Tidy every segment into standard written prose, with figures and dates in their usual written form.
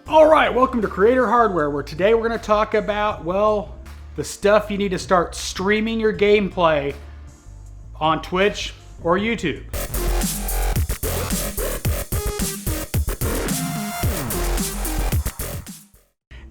All right, welcome to Creator Hardware, where today we're going to talk about, well, the stuff you need to start streaming your gameplay on Twitch or YouTube.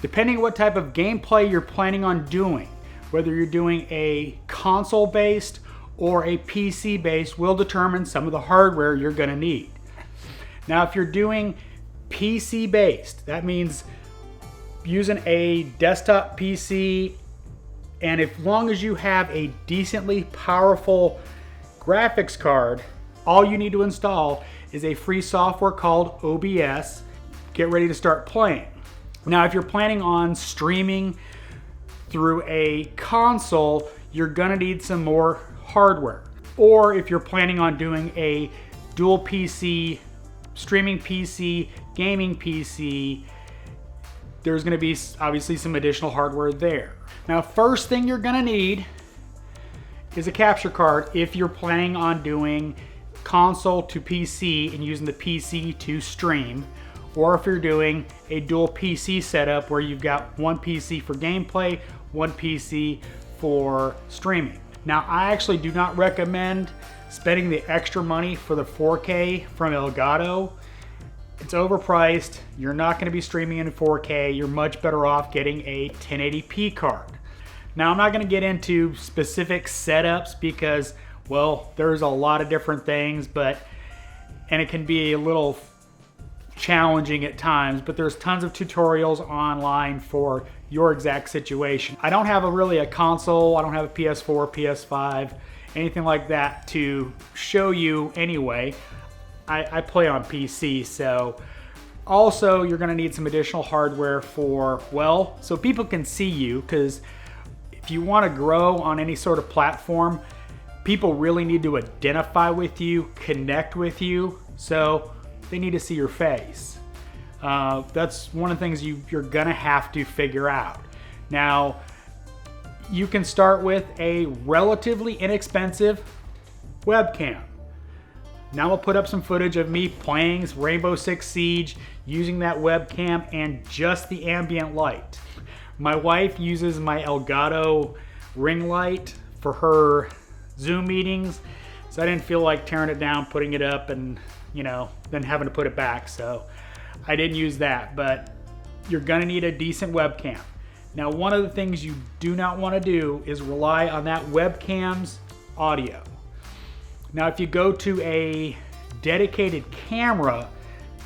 Depending on what type of gameplay you're planning on doing, whether you're doing a console-based or a PC-based, will determine some of the hardware you're going to need. Now, if you're doing PC-based, that means using a desktop PC, and as long as you have a decently powerful graphics card, all you need to install is a free software called OBS. Get ready to start playing. Now, if you're planning on streaming through a console, you're gonna need some more hardware. Or if you're planning on doing a dual PC, streaming PC, gaming PC, there's gonna be obviously some additional hardware there. Now, first thing you're gonna need is a capture card if you're planning on doing console to PC and using the PC to stream, or if you're doing a dual PC setup where you've got one PC for gameplay, one PC for streaming. Now, I actually do not recommend spending the extra money for the 4K from Elgato. It's overpriced. You're not going to be streaming in 4K. You're much better off getting a 1080p card. Now, I'm not going to get into specific setups because, well, there's a lot of different things, and it can be a little challenging at times, but there's tons of tutorials online for your exact situation. I don't have really a console. I don't have a PS4, PS5, anything like that to show you anyway. I play on PC, so also you're gonna need some additional hardware for, well, so people can see you, because if you wanna grow on any sort of platform, people really need to identify with you, connect with you, so they need to see your face. That's one of the things you're gonna have to figure out. Now, you can start with a relatively inexpensive webcam. Now I'll put up some footage of me playing Rainbow Six Siege using that webcam and just the ambient light. My wife uses my Elgato ring light for her Zoom meetings, so I didn't feel like tearing it down, putting it up, and then having to put it back, so I didn't use that. But you're gonna need a decent webcam. Now, one of the things you do not want to do is rely on that webcam's audio. Now, if you go to a dedicated camera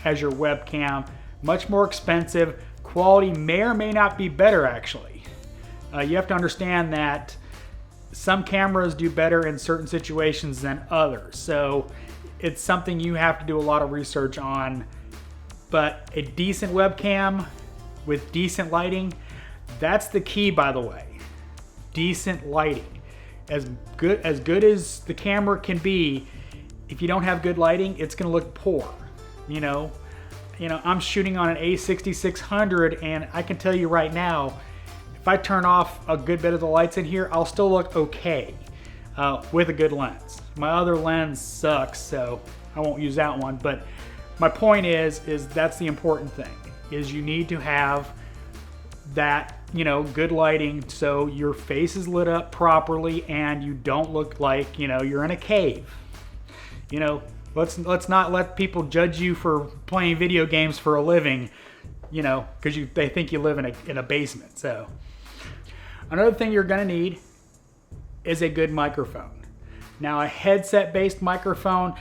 as your webcam, much more expensive, quality may or may not be better actually. You have to understand that some cameras do better in certain situations than others, so it's something you have to do a lot of research on. But a decent webcam with decent lighting, that's the key, by the way. Decent lighting. As good as the camera can be, if you don't have good lighting, it's gonna look poor. I'm shooting on an A6600, and I can tell you right now, if I turn off a good bit of the lights in here, I'll still look okay with a good lens. My other lens sucks, so I won't use that one. But my point is that's the important thing, is you need to have that, good lighting so your face is lit up properly and you don't look like, you're in a cave. Let's not let people judge you for playing video games for a living, because they think you live in a basement. So another thing you're gonna need is a good microphone. Now, a headset-based microphone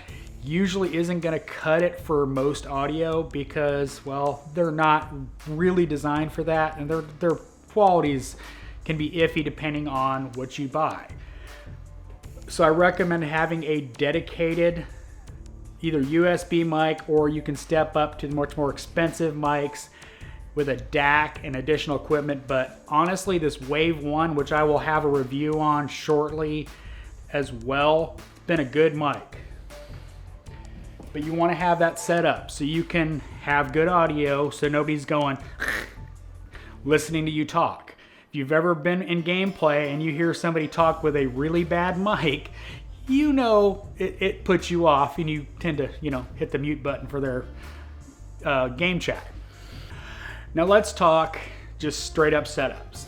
usually isn't gonna cut it for most audio because, well, they're not really designed for that, and their qualities can be iffy depending on what you buy. So I recommend having a dedicated either USB mic, or you can step up to the much more expensive mics with a DAC and additional equipment. But honestly, this Wave 1, which I will have a review on shortly as well, it's been a good mic. But you want to have that set up so you can have good audio, so nobody's going listening to you talk. If you've ever been in gameplay and you hear somebody talk with a really bad mic, it puts you off, and you tend to hit the mute button for their game chat. Now let's talk just straight up setups.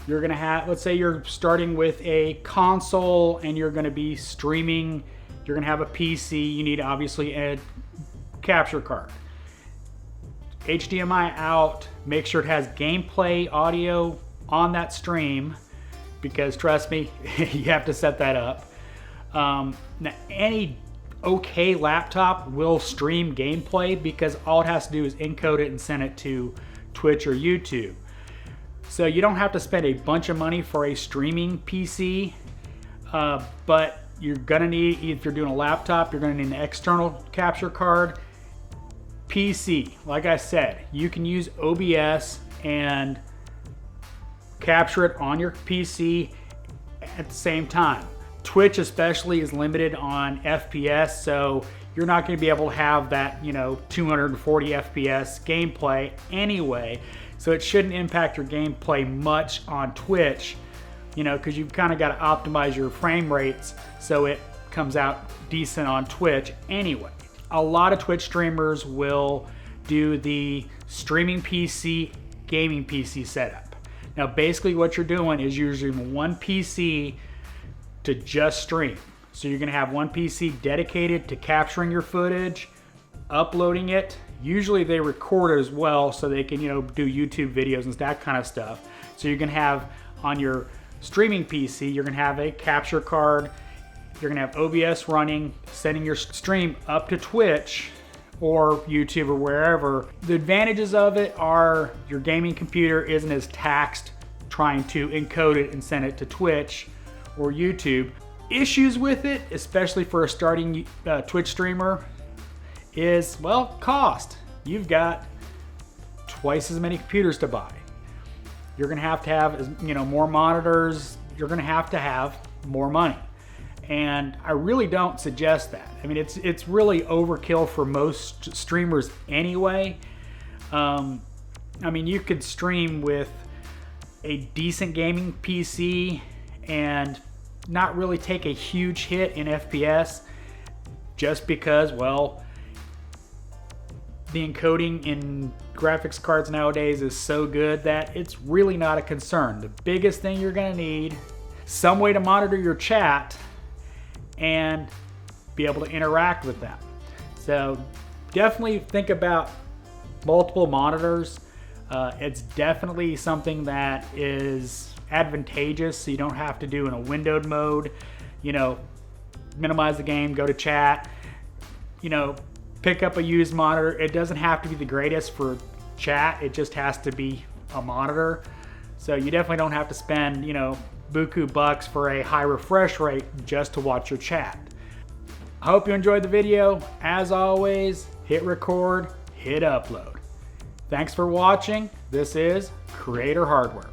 You're gonna have, let's say you're starting with a console and you're gonna be streaming, you're gonna have a PC, you need obviously a capture card. HDMI out, make sure it has gameplay audio on that stream, because trust me, you have to set that up. Now any okay laptop will stream gameplay because all it has to do is encode it and send it to Twitch or YouTube. So you don't have to spend a bunch of money for a streaming PC, but you're gonna need, if you're doing a laptop, you're gonna need an external capture card. PC, like I said, you can use OBS and capture it on your PC at the same time. Twitch especially is limited on FPS, so you're not going to be able to have that, 240 FPS gameplay anyway. So it shouldn't impact your gameplay much on Twitch, because you've kind of got to optimize your frame rates so it comes out decent on Twitch anyway. A lot of Twitch streamers will do the streaming PC, gaming PC setup. Now basically what you're doing is using one PC to just stream. So you're gonna have one PC dedicated to capturing your footage, uploading it. Usually they record it as well so they can, do YouTube videos and that kind of stuff. So you're gonna have on your streaming PC, you're gonna have a capture card, you're gonna have OBS running, sending your stream up to Twitch or YouTube or wherever. The advantages of it are your gaming computer isn't as taxed trying to encode it and send it to Twitch or YouTube. Issues with it, especially for a starting Twitch streamer, is, well, cost. You've got twice as many computers to buy. You're gonna have to have, more monitors. You're gonna have to have more money. And I really don't suggest that. I mean, it's really overkill for most streamers anyway. I mean, you could stream with a decent gaming PC and not really take a huge hit in FPS just because, well, the encoding in graphics cards nowadays is so good that it's really not a concern. The biggest thing you're gonna need, some way to monitor your chat and be able to interact with them. So definitely think about multiple monitors. It's definitely something that is advantageous, so you don't have to do in a windowed mode, minimize the game, go to chat, pick up a used monitor. It doesn't have to be the greatest for chat, it just has to be a monitor. So you definitely don't have to spend, buku bucks for a high refresh rate just to watch your chat. I hope you enjoyed the video. As always, hit record, hit upload. Thanks for watching. This is Creator Hardware.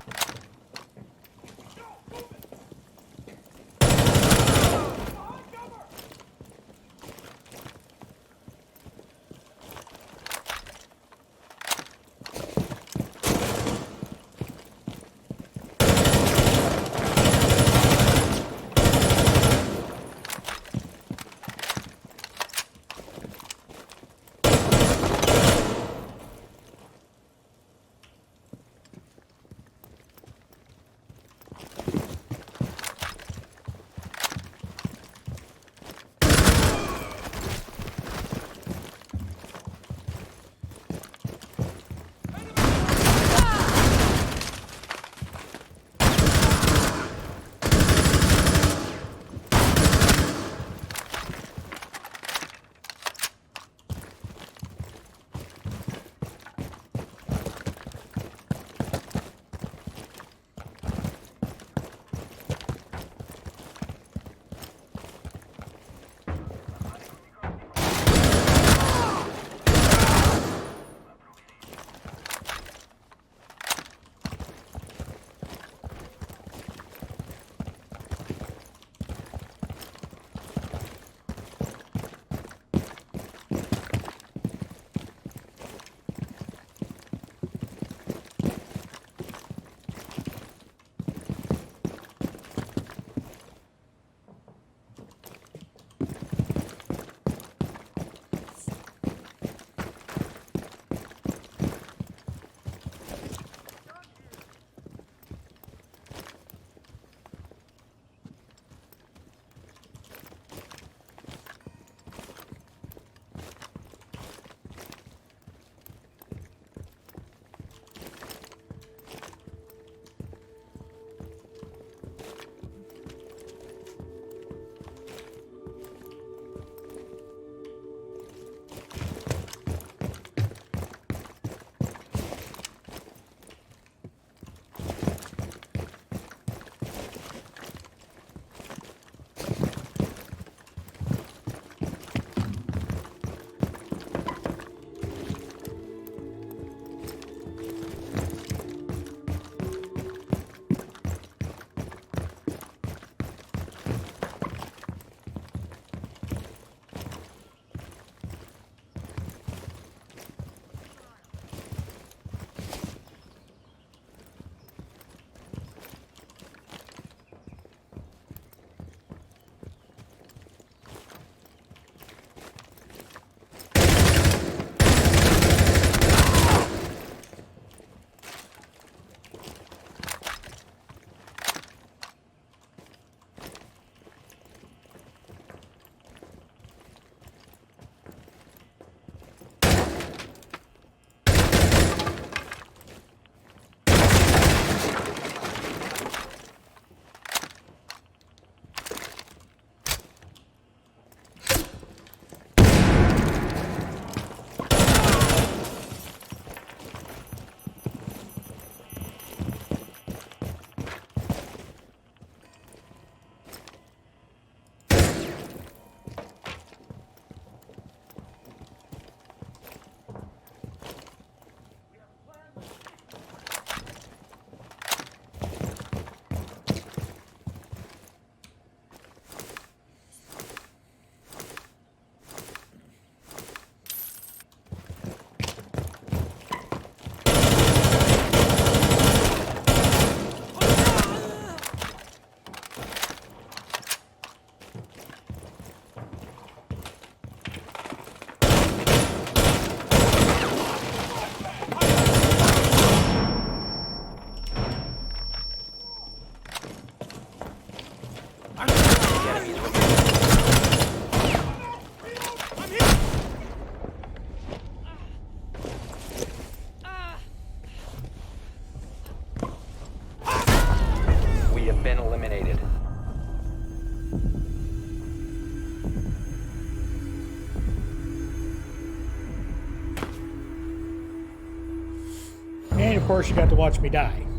of course, you got to watch me die.